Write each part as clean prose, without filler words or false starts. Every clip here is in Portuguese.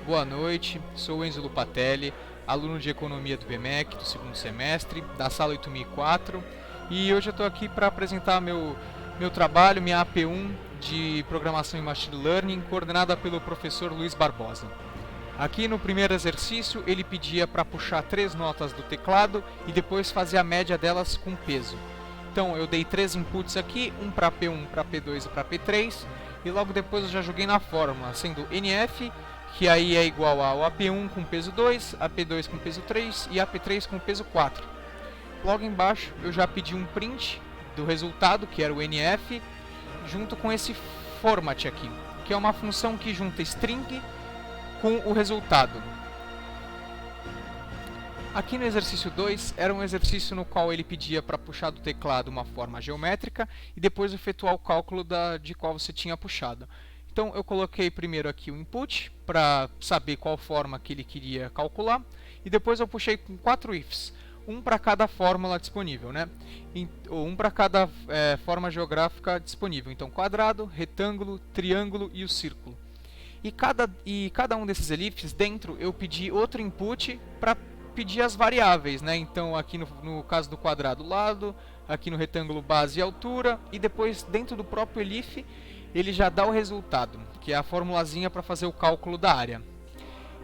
boa noite, sou o Enzo Lupatelli, aluno de Economia do BMEC do segundo semestre, da sala 8004, e hoje eu estou aqui para apresentar meu trabalho, minha AP1 de Programação e Machine Learning, coordenada pelo professor Luiz Barbosa. Aqui no primeiro exercício ele pedia para puxar 3 notas do teclado e depois fazer a média delas com peso. Então eu dei 3 inputs aqui, um para P1, para P2 e para P3, e logo depois eu já joguei na fórmula, sendo NF, que aí é igual ao AP1 com peso 2, AP2 com peso 3 e AP3 com peso 4. Logo embaixo eu já pedi um print do resultado, que era o NF, junto com esse format aqui, que é uma função que junta string com o resultado. Aqui no exercício 2, era um exercício no qual ele pedia para puxar do teclado uma forma geométrica e depois efetuar o cálculo de qual você tinha puxado. Então eu coloquei primeiro aqui o input para saber qual forma que ele queria calcular e depois eu puxei com 4 ifs, um para cada fórmula disponível, né? Ou um para cada forma geográfica disponível. Então quadrado, retângulo, triângulo e o círculo. E cada um desses elifs dentro eu pedi outro input para pedir as variáveis, né? Então aqui no caso do quadrado, lado, aqui no retângulo, base e altura, e depois dentro do próprio elif ele já dá o resultado, que é a formulazinha para fazer o cálculo da área.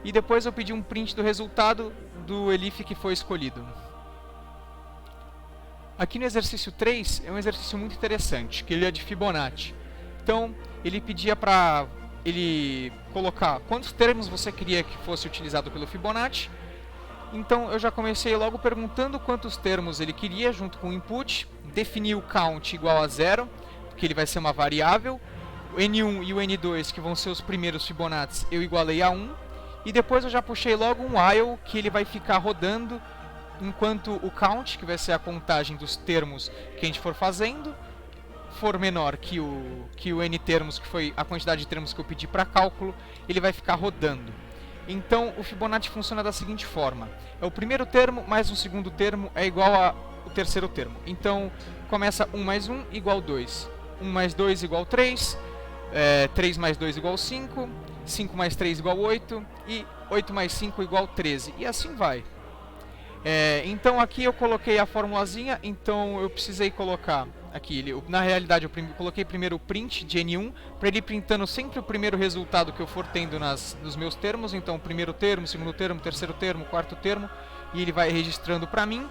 E depois eu pedi um print do resultado do elif que foi escolhido. Aqui no exercício 3 é um exercício muito interessante, que ele é de Fibonacci. Então ele pedia para ele colocar quantos termos você queria que fosse utilizado pelo Fibonacci. Então eu já comecei logo perguntando quantos termos ele queria junto com o input, defini o count igual a 0, porque ele vai ser uma variável, o N1 e o N2, que vão ser os primeiros Fibonacci, eu igualei a 1, e depois eu já puxei logo um while, que ele vai ficar rodando enquanto o count, que vai ser a contagem dos termos que a gente for fazendo, for menor que o N termos, que foi a quantidade de termos que eu pedi para cálculo, ele vai ficar rodando. Então o Fibonacci funciona da seguinte forma: é o primeiro termo mais o segundo termo é igual ao terceiro termo. Então começa 1 mais 1 igual 2, 1 mais 2 igual 3, 3 mais 2 igual 5, 5 mais 3 igual 8 e 8 mais 5 igual 13, e assim vai. Então aqui eu coloquei a formulazinha, então eu precisei colocar aqui, na realidade eu coloquei primeiro o print de N1, para ele printando sempre o primeiro resultado que eu for tendo nos meus termos, então o primeiro termo, segundo termo, terceiro termo, quarto termo, e ele vai registrando para mim.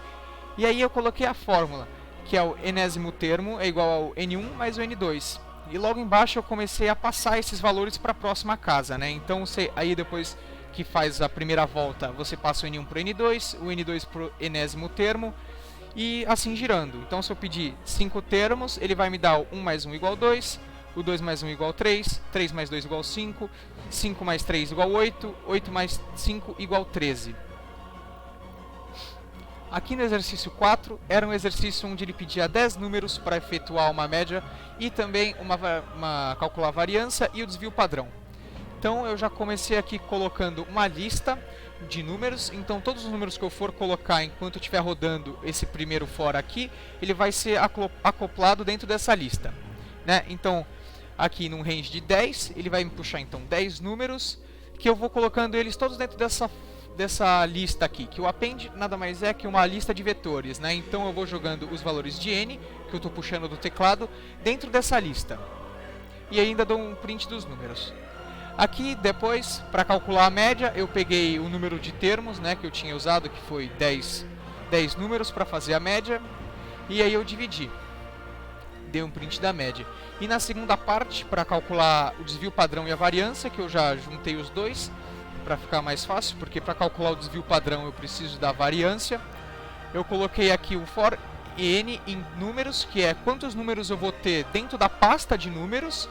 E aí eu coloquei a fórmula, que é o enésimo termo, é igual ao N1 mais o N2. E logo embaixo eu comecei a passar esses valores para a próxima casa, né? Então aí depois que faz a primeira volta, você passa o N1 para o N2 para o enésimo termo, e assim girando. Então se eu pedir 5 termos, ele vai me dar o 1 mais 1 igual 2, o 2 mais 1 igual 3, 3 mais 2 igual 5, 5 mais 3 igual 8, 8 mais 5 igual 13. Aqui no exercício 4, era um exercício onde ele pedia 10 números para efetuar uma média e também calcular a variância e o desvio padrão. Então eu já comecei aqui colocando uma lista de números, então todos os números que eu for colocar enquanto eu estiver rodando esse primeiro for aqui, ele vai ser acoplado dentro dessa lista, né? Então aqui num range de 10, ele vai me puxar então 10 números, que eu vou colocando eles todos dentro dessa lista aqui, que o append nada mais é que uma lista de vetores, né? Então eu vou jogando os valores de n, que eu estou puxando do teclado, dentro dessa lista, e ainda dou um print dos números. Aqui depois, para calcular a média, eu peguei o número de termos, né, que eu tinha usado, que foi 10 números para fazer a média, e aí eu dividi, dei um print da média. E na segunda parte, para calcular o desvio padrão e a variância, que eu já juntei os dois, para ficar mais fácil, porque para calcular o desvio padrão eu preciso da variância, eu coloquei aqui o for n em números, que é quantos números eu vou ter dentro da pasta de números,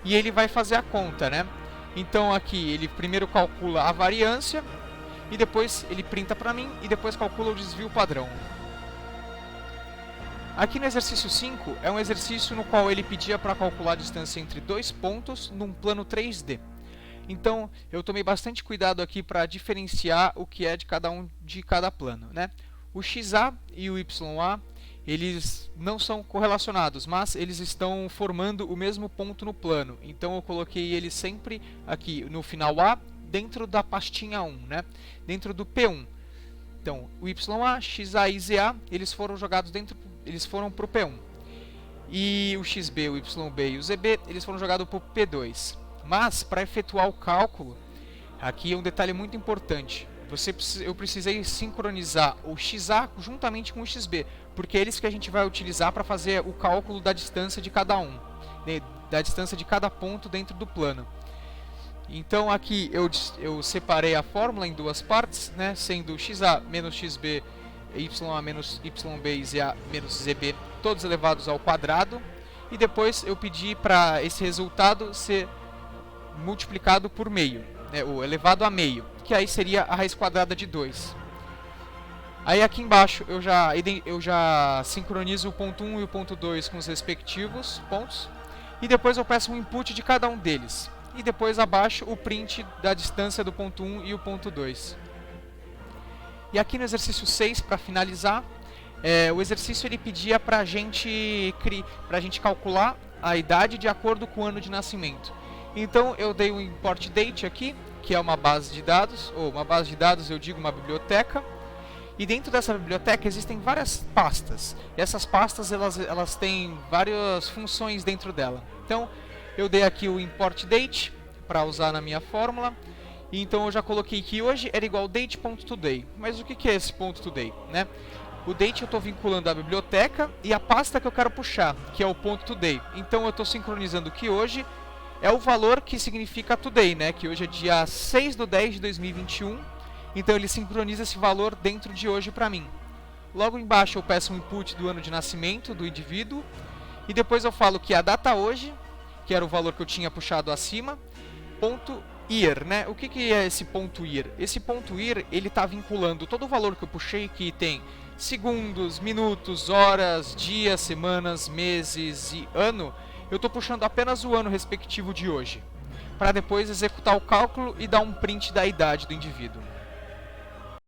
e ele vai fazer a conta, né? Então aqui ele primeiro calcula a variância, e depois ele printa para mim, e depois calcula o desvio padrão. Aqui no exercício 5, é um exercício no qual ele pedia para calcular a distância entre dois pontos num plano 3D. Então eu tomei bastante cuidado aqui para diferenciar o que é de cada plano, né? O XA e o YA, eles não são correlacionados, mas eles estão formando o mesmo ponto no plano. Então eu coloquei eles sempre aqui no final A dentro da pastinha 1, né? Dentro do P1. Então, o YA, XA e ZA, eles foram jogados eles foram para o P1. E o XB, o YB e o ZB, eles foram jogados para o P2. Mas, para efetuar o cálculo, aqui é um detalhe muito importante. Eu precisei sincronizar o XA juntamente com o XB, porque é eles que a gente vai utilizar para fazer o cálculo da distância de cada um, né, da distância de cada ponto dentro do plano. Então aqui eu separei a fórmula em duas partes, né, sendo XA menos XB, YA menos YB e ZA menos ZB, todos elevados ao quadrado. E depois eu pedi para esse resultado ser multiplicado por meio, né, ou elevado a meio, que aí seria a raiz quadrada de 2. Aí aqui embaixo eu já sincronizo o ponto 1 e o ponto 2 com os respectivos pontos. E depois eu peço um input de cada um deles. E depois abaixo o print da distância do ponto 1 e o ponto 2. E aqui no exercício 6, para finalizar, o exercício ele pedia para a gente calcular a idade de acordo com o ano de nascimento. Então eu dei um import date aqui, que é uma base de dados, ou uma base de dados eu digo uma biblioteca. E dentro dessa biblioteca existem várias pastas. E essas pastas elas têm várias funções dentro dela. Então eu dei aqui o import date para usar na minha fórmula. E então eu já coloquei que hoje era igual date.today. Mas o que é esse ponto .today, né? O date eu estou vinculando a biblioteca e a pasta que eu quero puxar, que é o ponto .today. Então eu estou sincronizando que hoje é o valor que significa today, né? Que hoje é dia 6 de 10 de 2021. Então ele sincroniza esse valor dentro de hoje para mim. Logo embaixo eu peço um input do ano de nascimento do indivíduo. E depois eu falo que a data hoje, que era o valor que eu tinha puxado acima, ponto year, né? O que é esse ponto year? Esse ponto year, ele está vinculando todo o valor que eu puxei, que tem segundos, minutos, horas, dias, semanas, meses e ano. Eu estou puxando apenas o ano respectivo de hoje, para depois executar o cálculo e dar um print da idade do indivíduo.